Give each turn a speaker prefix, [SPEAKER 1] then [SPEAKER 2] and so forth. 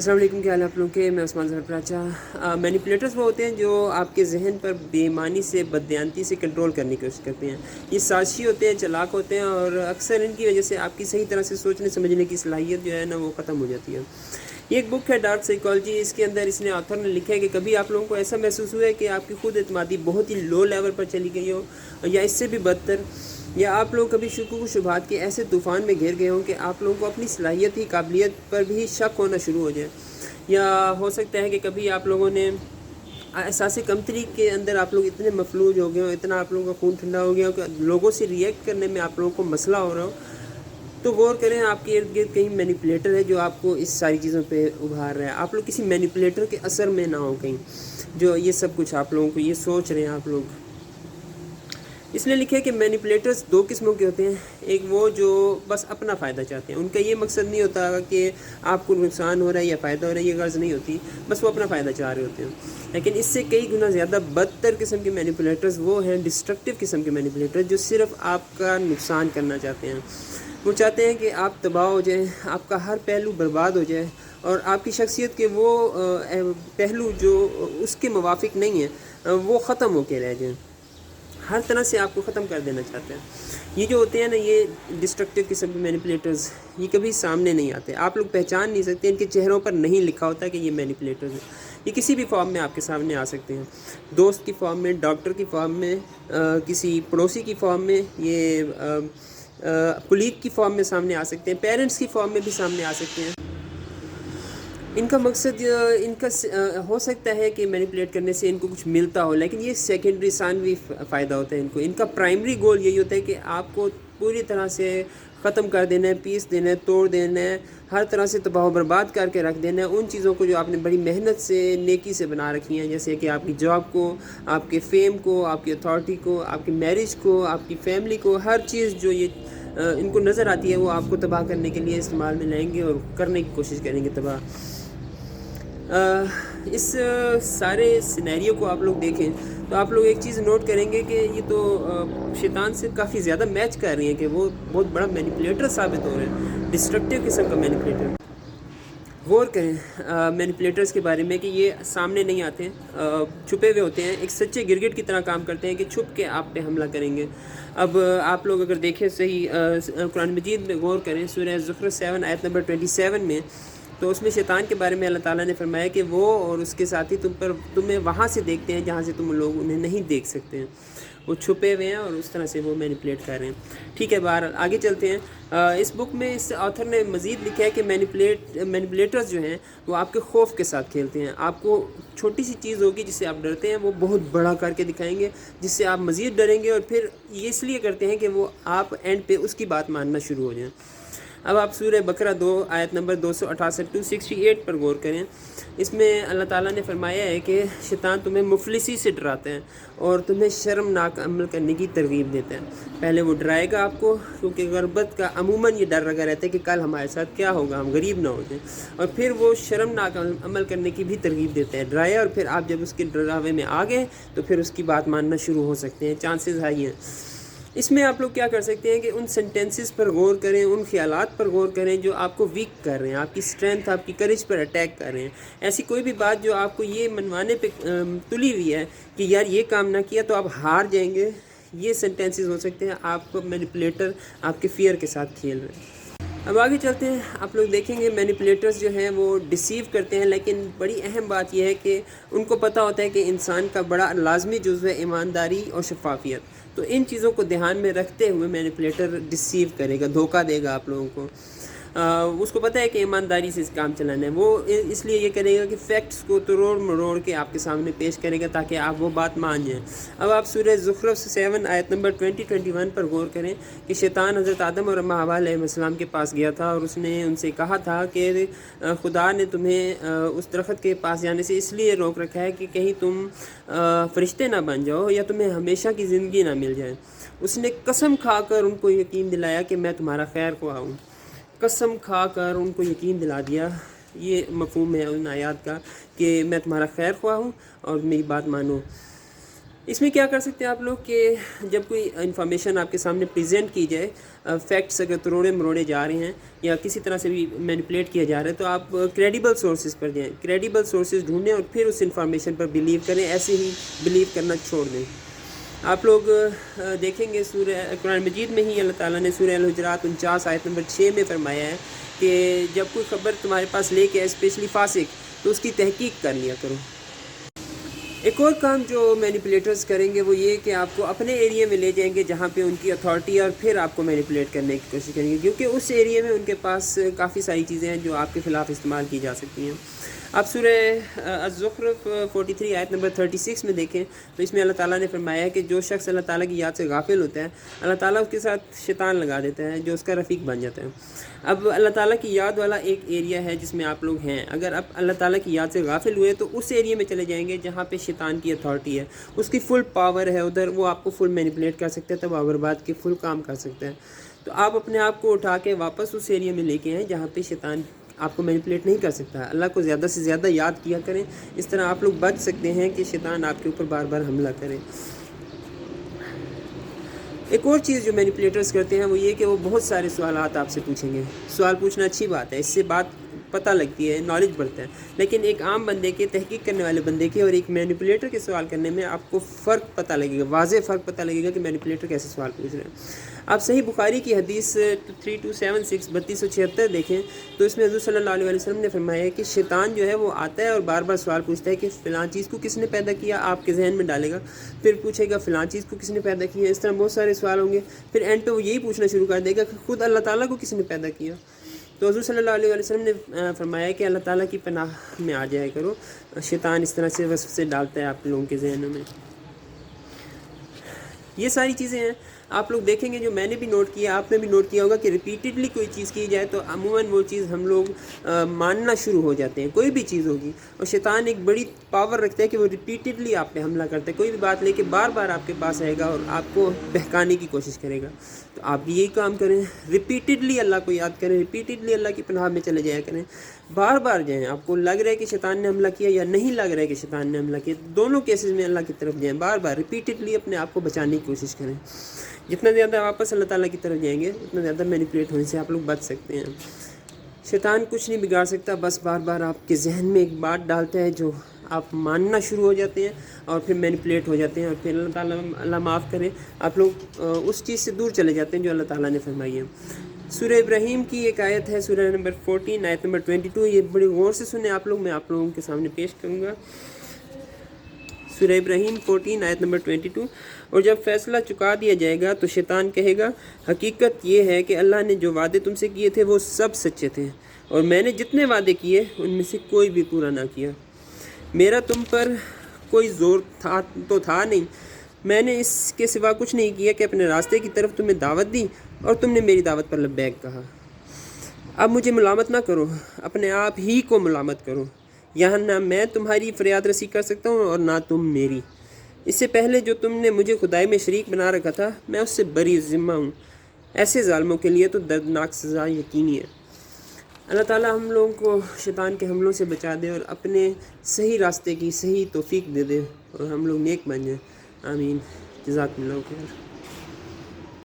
[SPEAKER 1] السلام علیکم، کیا حال ہے آپ لوگوں کے؟ میں عثمان ظفر پراچا۔ مینیپولیٹرز وہ ہوتے ہیں جو آپ کے ذہن پر بے ایمانی سے، بددیانتی سے کنٹرول کرنے کی کوشش کرتے ہیں۔ یہ سازشی ہوتے ہیں، چالاک ہوتے ہیں، اور اکثر ان کی وجہ سے آپ کی صحیح طرح سے سوچنے سمجھنے کی صلاحیت جو ہے نا وہ ختم ہو جاتی ہے۔ یہ ایک بک ہے ڈارک سائیکالوجی۔ اس کے اندر اس نے آتھر نے لکھا ہے کہ کبھی آپ لوگوں کو ایسا محسوس ہوا ہے کہ آپ کی خود اعتمادی بہت ہی لو لیول پر چلی گئی ہو، یا اس سے بھی بدتر، یا آپ لوگ کبھی شکوک و شبہات کے ایسے طوفان میں گھر گئے ہوں کہ آپ لوگوں کو اپنی صلاحیت ہی، قابلیت پر بھی شک ہونا شروع ہو جائے۔ یا ہو سکتا ہے کہ کبھی آپ لوگوں نے احساس کمتری کے اندر آپ لوگ اتنے مفلوج ہو گئے ہو، اتنا آپ لوگوں کا خون ٹھنڈا ہو گیا ہو کہ لوگوں سے ریئیکٹ کرنے میں آپ لوگوں کو مسئلہ ہو رہا ہو، تو غور کریں آپ کے ارد گرد کہیں مینیپولیٹر ہے جو آپ کو اس ساری چیزوں پہ ابھار رہا ہے۔ آپ لوگ کسی مینیپولیٹر کے اثر میں نہ ہو کہیں، جو یہ سب کچھ آپ لوگوں کو یہ سوچ رہے ہیں آپ لوگ۔ اس نے لکھا ہے کہ مینیپولیٹرز دو قسموں کے ہوتے ہیں۔ ایک وہ جو بس اپنا فائدہ چاہتے ہیں، ان کا یہ مقصد نہیں ہوتا کہ آپ کو نقصان ہو رہا ہے یا فائدہ ہو رہا ہے، یہ غرض نہیں ہوتی، بس وہ اپنا فائدہ چاہ رہے ہوتے ہیں۔ لیکن اس سے کئی گنا زیادہ بدتر قسم کے مینیپولیٹرز وہ ہیں، ڈسٹرکٹیو قسم کے مینیپولیٹرز، جو صرف آپ کا نقصان کرنا چاہتے ہیں۔ وہ چاہتے ہیں کہ آپ تباہ ہو جائیں، آپ کا ہر پہلو برباد ہو جائے، اور آپ کی شخصیت کے وہ پہلو جو اس کے موافق نہیں ہیں وہ ختم ہو کے رہ جائیں، ہر طرح سے آپ کو ختم کر دینا چاہتے ہیں۔ یہ جو ہوتے ہیں نا، یہ ڈسٹرکٹیو قسم کے مینیپولیٹرز، یہ کبھی سامنے نہیں آتے، آپ لوگ پہچان نہیں سکتے، ان کے چہروں پر نہیں لکھا ہوتا کہ یہ مینیپولیٹرز ہیں۔ یہ کسی بھی فارم میں آپ کے سامنے آ سکتے ہیں، دوست کی فارم میں، ڈاکٹر کی فارم میں، کسی پڑوسی کی فارم میں، یہ کولیگ کی فارم میں سامنے آ سکتے ہیں، پیرنٹس کی فارم میں بھی سامنے آ سکتے ہیں۔ ان کا مقصد ان کا ہو سکتا ہے کہ مینیپولیٹ کرنے سے ان کو کچھ ملتا ہو، لیکن یہ سیکنڈری ثانوی فائدہ ہوتا ہے ان کو۔ ان کا پرائمری گول یہی ہوتا ہے کہ آپ کو پوری طرح سے ختم کر دینا ہے، پیس دینا ہے، توڑ دینا ہے، ہر طرح سے تباہ و برباد کر کے رکھ دینا ہے ان چیزوں کو جو آپ نے بڑی محنت سے، نیکی سے بنا رکھی ہیں، جیسے کہ آپ کی جاب کو، آپ کے فیم کو، آپ کی اتھارٹی کو، آپ کی میرج کو، آپ کی فیملی کو، ہر چیز جو یہ ان کو نظر آتی ہے وہ آپ کو تباہ کرنے کے لیے استعمال میں لائیں گے اور کرنے کی کوشش کریں گے تباہ۔ اس سارے سینیریو کو آپ لوگ دیکھیں تو آپ لوگ ایک چیز نوٹ کریں گے کہ یہ تو شیطان سے کافی زیادہ میچ کر رہی ہیں کہ وہ بہت بڑا مینیپولیٹر ثابت ہو رہے ہیں، ڈسٹرکٹیو قسم کا مینیپولیٹر۔ غور کریں مینیپولیٹرز کے بارے میں کہ یہ سامنے نہیں آتے ہیں، چھپے ہوئے ہوتے ہیں، ایک سچے گرگٹ کی طرح کام کرتے ہیں کہ چھپ کے آپ پہ حملہ کریں گے۔ اب آپ لوگ اگر دیکھیں صحیح قرآن مجید میں غور کریں، سورہ زخرف 7 آیت نمبر 27 میں، تو اس میں شیطان کے بارے میں اللہ تعالیٰ نے فرمایا کہ وہ اور اس کے ساتھی تمہیں وہاں سے دیکھتے ہیں جہاں سے تم لوگ انہیں نہیں دیکھ سکتے ہیں، وہ چھپے ہوئے ہیں اور اس طرح سے وہ مینیپولیٹ کر رہے ہیں۔ ٹھیک ہے، بہرحال آگے چلتے ہیں۔ اس بک میں اس آتھر نے مزید لکھا ہے کہ مینیپولیٹرز جو ہیں وہ آپ کے خوف کے ساتھ کھیلتے ہیں۔ آپ کو چھوٹی سی چیز ہوگی جس سے آپ ڈرتے ہیں، وہ بہت بڑا کر کے دکھائیں گے جس سے آپ مزید ڈریں گے، اور پھر یہ اس لیے کرتے ہیں کہ وہ آپ اینڈ پہ اس کی بات ماننا شروع ہو جائیں۔ اب آپ سورہ بقرہ 2 آیت نمبر 268 to 68 پر غور کریں۔ اس میں اللہ تعالیٰ نے فرمایا ہے کہ شیطان تمہیں مفلسی سے ڈراتا ہے اور تمہیں شرمناک عمل کرنے کی ترغیب دیتا ہے۔ پہلے وہ ڈرائے گا آپ کو، کیونکہ غربت کا عموماً یہ ڈر لگا رہتا ہے کہ کل ہمارے ساتھ کیا ہوگا، ہم غریب نہ ہو جائیں، اور پھر وہ شرمناک عمل کرنے کی بھی ترغیب دیتا ہے، ڈرائے، اور پھر آپ جب اس کے ڈراوے میں آ گئے تو پھر اس کی بات ماننا شروع ہو سکتے ہیں، چانسز ہائی ہیں۔ اس میں آپ لوگ کیا کر سکتے ہیں کہ ان سینٹنسز پر غور کریں، ان خیالات پر غور کریں جو آپ کو ویک کر رہے ہیں، آپ کی اسٹرینتھ، آپ کی کریج پر اٹیک کر رہے ہیں۔ ایسی کوئی بھی بات جو آپ کو یہ منوانے پہ تلی ہوئی ہے کہ یار یہ کام نہ کیا تو آپ ہار جائیں گے، یہ سینٹنسز ہو سکتے ہیں آپ کو مینیپولیٹر آپ کے فیئر کے ساتھ کھیل رہے ہیں۔ اب آگے چلتے ہیں، آپ لوگ دیکھیں گے مینیپولیٹرز جو ہیں وہ ڈسیو کرتے ہیں، لیکن بڑی اہم بات یہ ہے کہ ان کو پتہ ہوتا ہے کہ انسان کا بڑا لازمی جزو ہے ایمانداری اور شفافیت، تو ان چیزوں کو دھیان میں رکھتے ہوئے مینیپولیٹر ڈسیو کرے گا، دھوکہ دے گا آپ لوگوں کو۔ اس کو پتہ ہے کہ ایمانداری سے کام چلانا ہے، وہ اس لیے یہ کرے گا کہ فیکٹس کو تروڑ مروڑ کے آپ کے سامنے پیش کرے گا تاکہ آپ وہ بات مان جائیں۔ اب آپ سورہ زخرف 7 آیت نمبر 21 پر غور کریں کہ شیطان حضرت آدم اور اماں حوا علیہ السلام کے پاس گیا تھا اور اس نے ان سے کہا تھا کہ خدا نے تمہیں اس درخت کے پاس جانے سے اس لیے روک رکھا ہے کہ کہیں تم فرشتے نہ بن جاؤ یا تمہیں ہمیشہ کی زندگی نہ مل جائے۔ اس نے قسم کھا کر ان کو یقین دلایا کہ میں تمہارا خیر خواہ ہوں، قسم کھا کر ان کو یقین دلا دیا۔ یہ مفہوم ہے ان آیات کا کہ میں تمہارا خیر خواہ ہوں اور میری بات مانو۔ اس میں کیا کر سکتے ہیں آپ لوگ کہ جب کوئی انفارمیشن آپ کے سامنے پریزنٹ کی جائے، فیکٹس اگر تروڑے مروڑے جا رہے ہیں یا کسی طرح سے بھی مینیپولیٹ کیا جا رہا ہے، تو آپ کریڈیبل سورسز پر جائیں، کریڈیبل سورسز ڈھونڈیں اور پھر اس انفارمیشن پر بلیو کریں، ایسے ہی بلیو کرنا چھوڑ دیں۔ آپ لوگ دیکھیں گے سورہ قرآن مجید میں ہی اللہ تعالیٰ نے سورہ الحجرات 49 آیت نمبر 6 میں فرمایا ہے کہ جب کوئی خبر تمہارے پاس لے کے آئے، اسپیشلی فاسق، تو اس کی تحقیق کر لیا کرو۔ ایک اور کام جو مینیپولیٹرز کریں گے وہ یہ کہ آپ کو اپنے ایریے میں لے جائیں گے جہاں پہ ان کی اتھارٹی ہے، اور پھر آپ کو مینیپولیٹ کرنے کی کوشش کریں گے، کیونکہ اس ایریے میں ان کے پاس کافی ساری چیزیں ہیں جو آپ کے خلاف استعمال کی جا سکتی ہیں۔ آپ سورہ الزخرف 43 آیت نمبر 36 میں دیکھیں تو اس میں اللہ تعالیٰ نے فرمایا ہے کہ جو شخص اللہ تعالیٰ کی یاد سے غافل ہوتا ہے، اللہ تعالیٰ اس کے ساتھ شیطان لگا دیتا ہے جو اس کا رفیق بن جاتا ہے۔ اب اللہ تعالیٰ کی یاد والا ایک ایریا ہے جس میں آپ لوگ ہیں، اگر آپ اللہ تعالیٰ کی یاد سے غافل ہوئے تو اس ایریے میں چلے جائیں گے جہاں پہ شیطان کی اتھارٹی ہے، اس کی فل پاور ہے ادھر، وہ آپ کو فل مینیپولیٹ کر سکتا ہے، تباہ و برباد کے فل کام کر سکتا ہے۔ تو آپ اپنے آپ کو اٹھا کے واپس اس ایریے میں لے کے آئیں جہاں پہ شیطان آپ کو مینیپولیٹ نہیں کر سکتا۔ اللہ کو زیادہ سے زیادہ یاد کیا کریں، اس طرح آپ لوگ بچ سکتے ہیں کہ شیطان آپ کے اوپر بار بار حملہ کرے۔ ایک اور چیز جو مینیپولیٹرز کرتے ہیں وہ یہ کہ وہ بہت سارے سوالات آپ سے پوچھیں گے۔ سوال پوچھنا اچھی بات ہے، اس سے بات پتہ لگتی ہے، نالج بڑھتا ہے، لیکن ایک عام بندے کے، تحقیق کرنے والے بندے کے اور ایک مینیپولیٹر کے سوال کرنے میں آپ کو فرق پتہ لگے گا، واضح فرق پتہ لگے گا کہ مینیپولیٹر کیسے سوال پوچھ رہے ہیں۔ آپ صحیح بخاری کی حدیث 3276 3276 دیکھیں تو اس میں حضور صلی اللہ علیہ وسلم نے فرمایا ہے کہ شیطان جو ہے وہ آتا ہے اور بار بار سوال پوچھتا ہے کہ فلاں چیز کو کس نے پیدا کیا، آپ کے ذہن میں ڈالے گا، پھر پوچھے گا فلاں چیز کو کس نے پیدا کیا، اس طرح بہت سارے سوال ہوں گے، پھر اینڈ پہ وہ یہی پوچھنا شروع کر دے گا کہ خود اللہ تعالیٰ کو کس نے پیدا کیا۔ تو حضور صلی اللہ علیہ وسلم نے فرمایا کہ اللہ تعالیٰ کی پناہ میں آ جایا کرو، شیطان اس طرح سے وسوسے ڈالتا ہے آپ لوگوں کے ذہنوں میں۔ یہ ساری چیزیں ہیں، آپ لوگ دیکھیں گے جو میں نے بھی نوٹ کیا، آپ نے بھی نوٹ کیا ہوگا کہ ریپیٹڈلی کوئی چیز کی جائے تو عموماً وہ چیز ہم لوگ ماننا شروع ہو جاتے ہیں، کوئی بھی چیز ہوگی، اور شیطان ایک بڑی پاور رکھتا ہے کہ وہ ریپیٹڈلی آپ پہ حملہ کرتا ہے، کوئی بھی بات لے کے بار بار آپ کے پاس آئے گا اور آپ کو بہکانے کی کوشش کرے گا۔ تو آپ بھی یہی کام کریں، ریپیٹڈلی اللہ کو یاد کریں، ریپیٹڈلی اللہ کی پناہ میں چلے جایا کریں، بار بار جائیں۔ آپ کو لگ رہا ہے کہ شیطان نے حملہ کیا یا نہیں لگ رہا ہے کہ شیطان نے حملہ کیا، دونوں کیسز میں اللہ کی طرف جائیں، بار بار ریپیٹڈلی اپنے آپ کو بچانے کی کوشش کریں۔ جتنا زیادہ واپس اللہ تعالیٰ کی طرف جائیں گے اتنا زیادہ مینیپولیٹ ہونے سے آپ لوگ بچ سکتے ہیں۔ شیطان کچھ نہیں بگاڑ سکتا، بس بار بار آپ کے ذہن میں ایک بات ڈالتا ہے جو آپ ماننا شروع ہو جاتے ہیں اور پھر مینیپولیٹ ہو جاتے ہیں، اور پھر اللہ تعالیٰ اللہ معاف کرے آپ لوگ اس چیز سے دور چلے جاتے ہیں جو اللہ تعالیٰ نے فرمائی ہے۔ سورہ ابراہیم کی ایک آیت ہے، سورہ نمبر 14 آیت نمبر 22، یہ بڑی غور سے سنیں آپ لوگ، میں آپ لوگوں کے سامنے پیش کروں گا۔ سورہ ابراہیم 14 آیت نمبر 22، اور جب فیصلہ چکا دیا جائے گا تو شیطان کہے گا حقیقت یہ ہے کہ اللہ نے جو وعدے تم سے کیے تھے وہ سب سچے تھے، اور میں نے جتنے وعدے کیے ان میں سے کوئی بھی پورا نہ کیا، میرا تم پر کوئی زور تھا نہیں، میں نے اس کے سوا کچھ نہیں کیا کہ اپنے راستے کی طرف تمہیں دعوت دی اور تم نے میری دعوت پر لبیک کہا۔ اب مجھے ملامت نہ کرو، اپنے آپ ہی کو ملامت کرو، یہاں نہ میں تمہاری فریاد رسی کر سکتا ہوں اور نہ تم میری۔ اس سے پہلے جو تم نے مجھے خدائی میں شریک بنا رکھا تھا میں اس سے بری ذمہ ہوں، ایسے ظالموں کے لیے تو دردناک سزا یقینی ہے۔ اللہ تعالیٰ ہم لوگوں کو شیطان کے حملوں سے بچا دے اور اپنے صحیح راستے کی صحیح توفیق دے دے اور ہم لوگ نیک بن جائیں، آمین۔ جزاکم اللہ خیر۔